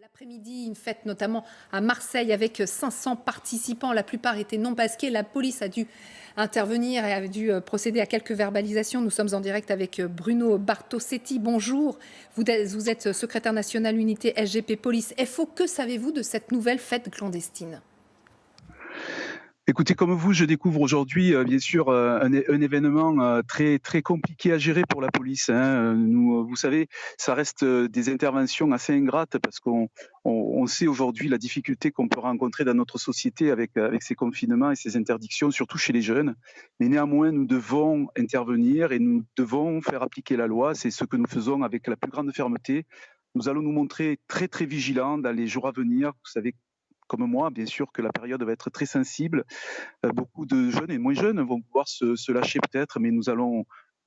L'après-midi, une fête notamment à Marseille avec 500 participants. La plupart étaient non masqués. La police a dû intervenir et a dû procéder à quelques verbalisations. Nous sommes en direct avec Bruno Bartosetti. Bonjour. Vous êtes secrétaire national unité SGP Police FO. Que savez-vous de cette nouvelle fête clandestine ? Écoutez, comme vous, je découvre aujourd'hui, bien sûr, un événement très, très compliqué à gérer pour la police, hein. Nous, vous savez, ça reste des interventions assez ingrates parce qu'on sait aujourd'hui la difficulté qu'on peut rencontrer dans notre société avec ces confinements et ces interdictions, surtout chez les jeunes. Mais néanmoins, nous devons intervenir et nous devons faire appliquer la loi. C'est ce que nous faisons avec la plus grande fermeté. Nous allons nous montrer très, très vigilants dans les jours à venir. Vous savez comme moi, bien sûr, que la période va être très sensible. Beaucoup de jeunes et moins jeunes vont pouvoir se lâcher peut-être, mais nous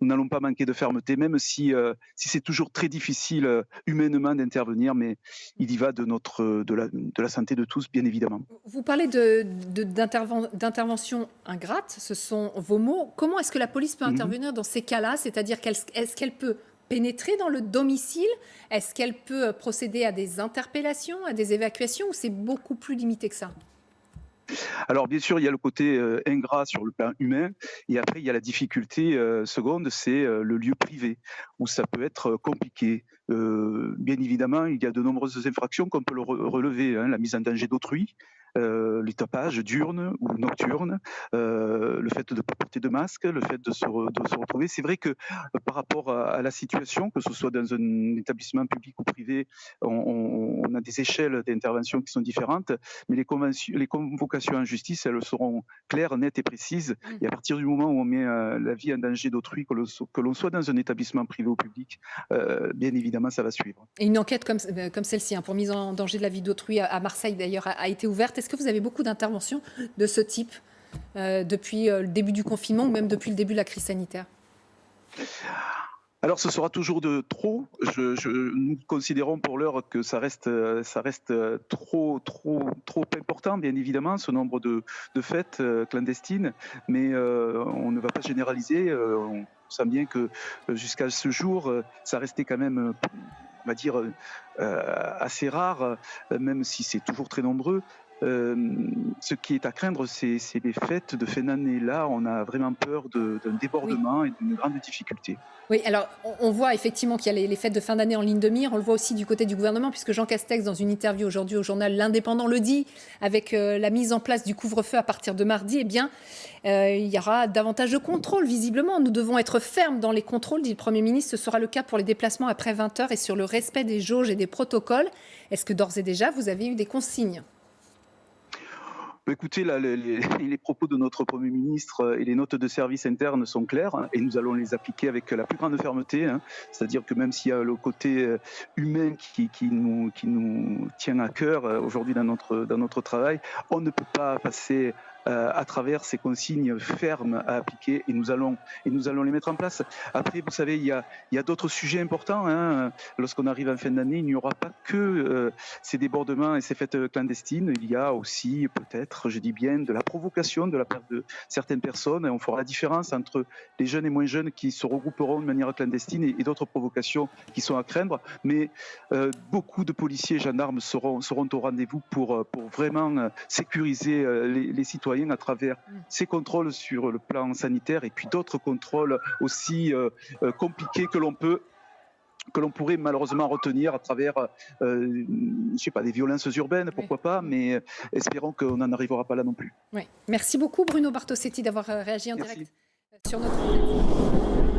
n'allons pas manquer de fermeté, même si c'est toujours très difficile humainement d'intervenir, mais il y va de la santé de tous, bien évidemment. Vous parlez d'intervention ingrate, ce sont vos mots. Comment est-ce que la police peut Mhm. intervenir dans ces cas-là ? C'est-à-dire est-ce qu'elle peut pénétrer dans le domicile ? Est-ce qu'elle peut procéder à des interpellations, à des évacuations, ou c'est beaucoup plus limité que ça ? Alors bien sûr, il y a le côté ingrat sur le plan humain, et après il y a la difficulté seconde, c'est le lieu privé, où ça peut être compliqué. Bien évidemment, il y a de nombreuses infractions qu'on peut relever, hein, la mise en danger d'autrui, les tapages diurnes ou nocturnes, le fait de ne pas porter de masque, le fait de se retrouver. C'est vrai que par rapport à la situation, que ce soit dans un établissement public ou privé, on a des échelles d'intervention qui sont différentes, mais les convocations en justice, elles seront claires, nettes et précises. Et à partir du moment où on met la vie en danger d'autrui, que l'on soit dans un établissement privé ou public, bien évidemment, ça va suivre. Et une enquête comme celle-ci, hein, pour mise en danger de la vie d'autrui à Marseille d'ailleurs, a été ouverte. Est-ce que vous avez beaucoup d'interventions de ce type depuis le début du confinement ou même depuis le début de la crise sanitaire ? Alors, ce sera toujours de trop. Nous considérons pour l'heure que ça reste trop, trop, trop important, bien évidemment, ce nombre de fêtes clandestines. Mais on ne va pas généraliser. On sent bien que jusqu'à ce jour, ça restait quand même, on va dire, assez rare, même si c'est toujours très nombreux. Ce qui est à craindre, c'est les fêtes de fin d'année. Là, on a vraiment peur d'un Oui. débordement et d'une grande difficulté. Oui, alors on voit effectivement qu'il y a les fêtes de fin d'année en ligne de mire. On le voit aussi du côté du gouvernement, puisque Jean Castex, dans une interview aujourd'hui au journal L'Indépendant, le dit, avec la mise en place du couvre-feu à partir de mardi, eh bien, il y aura davantage de contrôles, visiblement. Nous devons être fermes dans les contrôles, dit le Premier ministre. Ce sera le cas pour les déplacements après 20 heures et sur le respect des jauges et des protocoles. Est-ce que d'ores et déjà, vous avez eu des consignes ? Écoutez, là, les propos de notre Premier ministre et les notes de service internes sont clairs, hein, et nous allons les appliquer avec la plus grande fermeté, hein. C'est-à-dire que même s'il y a le côté humain qui nous tient à cœur aujourd'hui dans notre travail, on ne peut pas passer à travers ces consignes fermes à appliquer, et nous allons les mettre en place. Après, vous savez, il y a d'autres sujets importants, hein. Lorsqu'on arrive en fin d'année, il n'y aura pas que ces débordements et ces fêtes clandestines. Il y a aussi peut-être, je dis bien, de la provocation de la part de certaines personnes. Et on fera la différence entre les jeunes et moins jeunes qui se regrouperont de manière clandestine et d'autres provocations qui sont à craindre. Mais beaucoup de policiers et gendarmes seront au rendez-vous pour vraiment sécuriser les citoyens à travers ces contrôles sur le plan sanitaire et puis d'autres contrôles aussi compliqués que l'on pourrait malheureusement retenir à travers, je sais pas, des violences urbaines, Oui. pourquoi pas, mais espérons qu'on n'en arrivera pas là non plus. Oui. Merci beaucoup Bruno Bartosetti d'avoir réagi en Merci. direct sur notre antenne.